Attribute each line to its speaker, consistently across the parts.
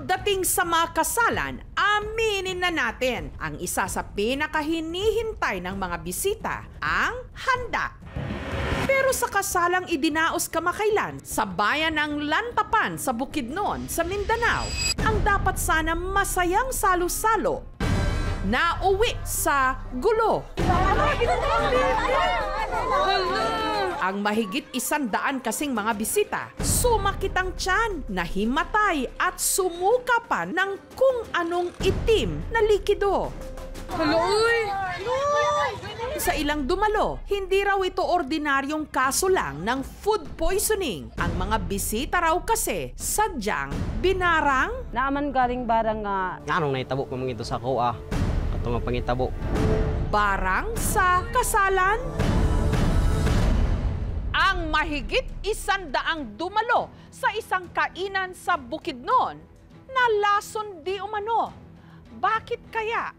Speaker 1: Pagdating sa mga kasalan, aminin na natin, ang isa sa pinakahinihintay ng mga bisita, ang handa. Pero sa kasalang idinaos kamakailan sa bayan ng Lantapan sa Bukidnon sa Mindanao, ang dapat sana masayang salo-salo na uwi sa gulo. Ang mahigit 100 kasing mga bisita, sumakit ang tiyan, nahimatay at sumukapan ng kung anong itim na likido. Sa ilang dumalo, hindi raw ito ordinaryong kaso lang ng food poisoning. Ang mga bisita raw kasi sadyang binarang.
Speaker 2: Naaman galing barang nga.
Speaker 3: Anong naitabo ko mga ito sa kuha? Katong pangitabo.
Speaker 1: Barang sa kasalan? Ang mahigit 100 dumalo sa isang kainan sa Bukidnon na lason di umano. Bakit kaya?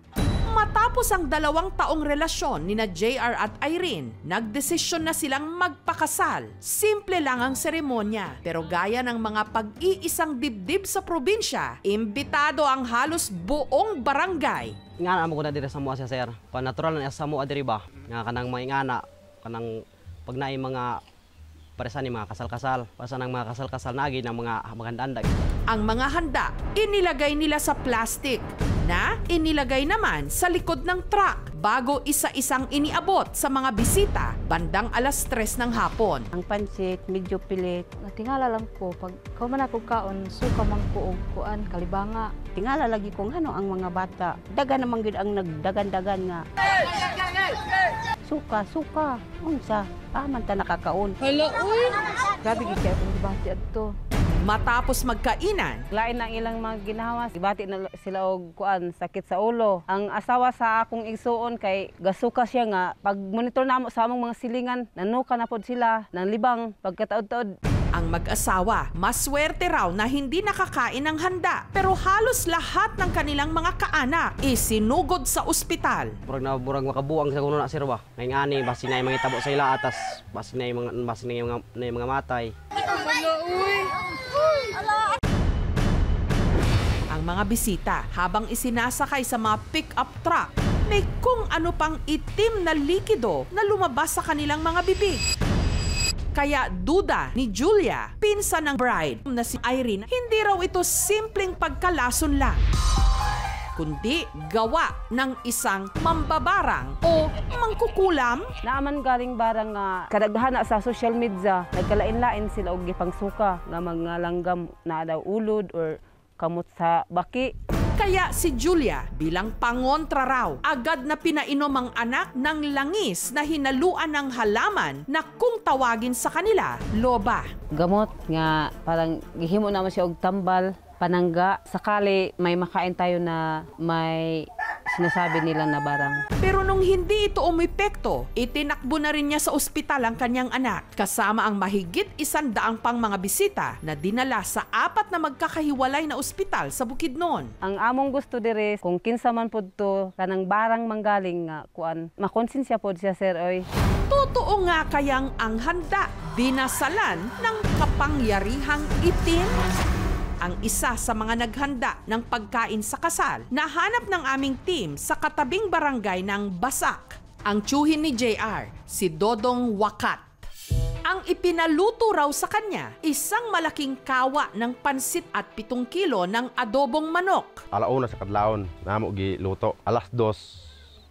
Speaker 1: Matapos ang 2 taong relasyon nina JR at Irene, nagdesisyon na silang magpakasal. Simple lang ang seremonya, pero gaya ng mga pag-iisang dibdib sa probinsya, imbitado ang halos buong barangay.
Speaker 3: Ingana mo ko na diri sa mua siya, sir. Natural na sa mua diri ba? Nga kanang mga ingana, kanang pag naay mga paresan ni mga kasal-kasal. Paresan ng mga kasal-kasal nagi ng mga maganda-anda.
Speaker 1: Ang mga handa, inilagay nila sa plastic na inilagay naman sa likod ng truck bago isa-isang iniabot sa mga bisita bandang 3:00 ng hapon.
Speaker 2: Ang pansit, medyo pilit. Tingala lang ko, pag kauman ako kaon, suka man ko og kuan, kalibanga. Tingala lagi kung ano ang mga bata. Dagan naman gid ang nagdagan-dagan nga. Suka. Unsa? Man ta nakakaon. Hala, uy! Grabe gid kay akong gibati adto.
Speaker 1: Matapos magkainan,
Speaker 2: lain ang ilang mga ginawa. Ibati na sila og kuan, sakit sa ulo. Ang asawa sa akong igsuon kay gasuka siya nga pag monitor namo sa among mga silingan, nanuka na pod sila ng libang pagkataod-taod.
Speaker 1: Ang mag-asawa, maswerte raw na hindi nakakain ng handa, pero halos lahat ng kanilang mga kaanak isinugod sa ospital.
Speaker 3: Burag makabuang sa kuno na sir ba. Ngay ani basin na mga tabo sa ila atas, basin na mga matay.
Speaker 1: Ang mga bisita habang isinasakay sa mga pick-up truck, may kung ano pang itim na likido na lumabas sa kanilang mga bibig. Kaya duda ni Julia, pinsan ng bride na si Irene, hindi raw ito simpleng pagkalason lang, kundi gawa ng isang mambabarang o mangkukulam.
Speaker 2: Naaman galing barang nga kadaghan sa social media, nagkalain-lain sila og gipangsuka nga mga langgam na daw ulod or kamot sa baki.
Speaker 1: Kaya si Julia, bilang pangontra raw, agad na pinainom ang anak ng langis na hinaluan ng halaman na kung tawagin sa kanila, loba.
Speaker 2: Gamot nga parang gihimo naman siya og tambal, panangga, sakali may makain tayo na may sinasabi nila na barang.
Speaker 1: Pero nung hindi ito umepekto, itinakbo na rin niya sa ospital ang kanyang anak, kasama ang mahigit 100 pang mga bisita na dinala sa 4 na magkakahiwalay na ospital sa Bukidnon.
Speaker 2: Ang among gusto dire, kung kinsa man pod to, kanang barang manggaling nga kuan, makonsensya pod siya, sir, oy.
Speaker 1: Totoo nga kayang ang handa, binasalan ng kapangyarihang itim? Ang isa sa mga naghanda ng pagkain sa kasal, nahanap ng aming team sa katabing barangay ng Basak. Ang tiyuhin ni JR, si Dodong Wakat. Ang ipinaluto raw sa kanya, isang malaking kawa ng pansit at 7 kilo ng adobong manok.
Speaker 4: Alauna sa kadlawon, namo giluto. 2:00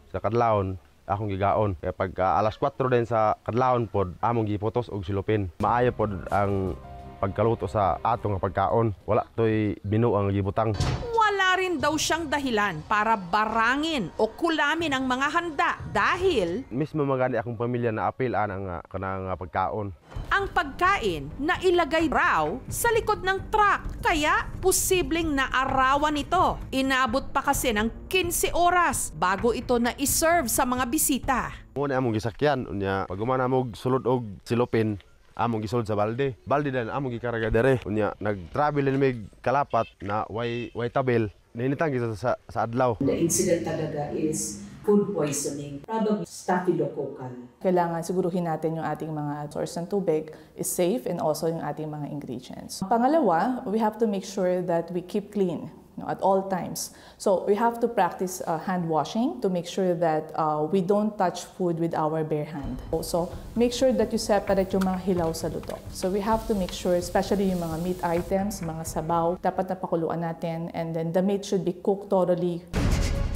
Speaker 4: sa kadlawon, akong gigaon. Kaya pag 4:00 din sa kadlawon pod, among giputos og silupin. Maayo pod ang pagkaluto sa atong pagkaon. Wala to'y binuang gibutang.
Speaker 1: Wala rin daw siyang dahilan para barangin o kulamin ang mga handa dahil
Speaker 4: mismo magani akong pamilya na apil ang kanang pagkaon.
Speaker 1: Ang pagkain na ilagay raw sa likod ng truck, kaya posibleng naarawan ito. Inabot pa kasi ng 15 oras bago ito na iserve sa mga bisita.
Speaker 4: Muna among gisakyan, unya pag umana mo sulod og silupin, among gisold sa balde. Balde dan among gikarga dere. Unya nag-travel ni mig kalapat na way tabel. Nainitang kita sa adlaw.
Speaker 5: The incident talaga is food poisoning, probably staphylococcal.
Speaker 6: Kailangan siguruhin natin yung ating mga source ng tubig is safe and also yung ating mga ingredients. Pangalawa, we have to make sure that we keep clean at all times. So we have to practice hand washing to make sure that we don't touch food with our bare hand. Also, make sure that you separate yung mga hilaw sa luto. So we have to make sure, especially yung mga meat items, mga sabaw, dapat napakuluan natin, and then the meat should be cooked thoroughly.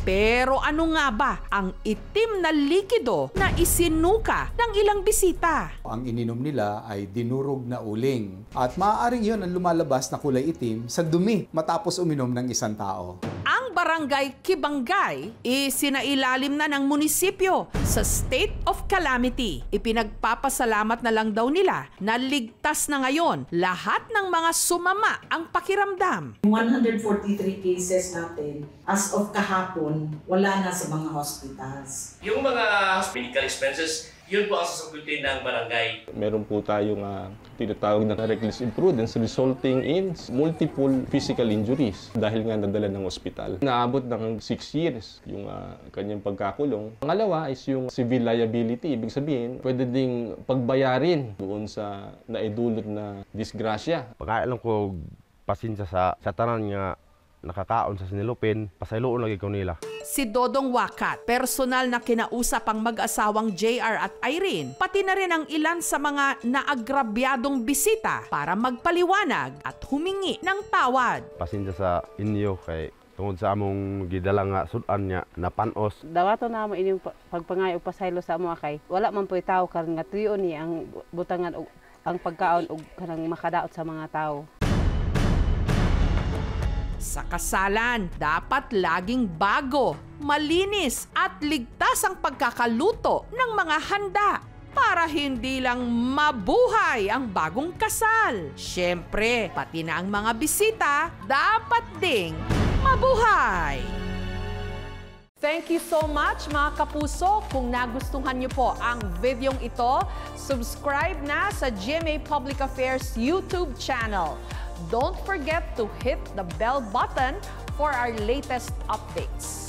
Speaker 1: Pero ano nga ba ang itim na likido na isinuka ng ilang bisita?
Speaker 7: Ang ininom nila ay dinurog na uling. At maaaring yun ang lumalabas na kulay itim sa dumi matapos uminom ng isang tao.
Speaker 1: Ang barangay Kibangay isinailalim na ng munisipyo sa state of calamity. Ipinagpapasalamat na lang daw nila na ligtas na ngayon lahat ng mga sumama ang pakiramdam.
Speaker 5: 143 cases natin, as of kahapon, wala na sa mga hospitals.
Speaker 8: Yung mga medical expenses, yun po ang sasagutin ng barangay.
Speaker 9: Meron po tayong tinatawag na reckless imprudence resulting in multiple physical injuries dahil nga nadala ng ospital. Naabot ng 6 years yung kanyang pagkakulong. Pangalawa is yung civil liability. Ibig sabihin, pwede ding pagbayarin doon sa naidulot na disgrasya.
Speaker 4: Pagkailan ko pasensya sa tanan nga nakakaon sa sinilupin, pasayloon lagi ko nila.
Speaker 1: Si Dodong Wakat, personal na kinausap ang mag-asawang JR at Irene, pati na rin ang ilan sa mga naagrabyadong bisita para magpaliwanag at humingi ng tawad.
Speaker 4: Pasensya sa inyo kay tungod sa among gidala nga sudan niya napanos.
Speaker 2: Dawato na mo inyong pagpangay o pasaylo sa amo kay wala man po'y tao karon nga tuyo ni ang butangan og ang pagkaon og kanang makadaot sa mga tao.
Speaker 1: Sa kasalan, dapat laging bago, malinis at ligtas ang pagkakaluto ng mga handa para hindi lang mabuhay ang bagong kasal. Siyempre, pati na ang mga bisita dapat ding mabuhay. Thank you so much mga kapuso. Kung nagustuhan niyo po ang videong ito, subscribe na sa GMA Public Affairs YouTube channel. Don't forget to hit the bell button for our latest updates.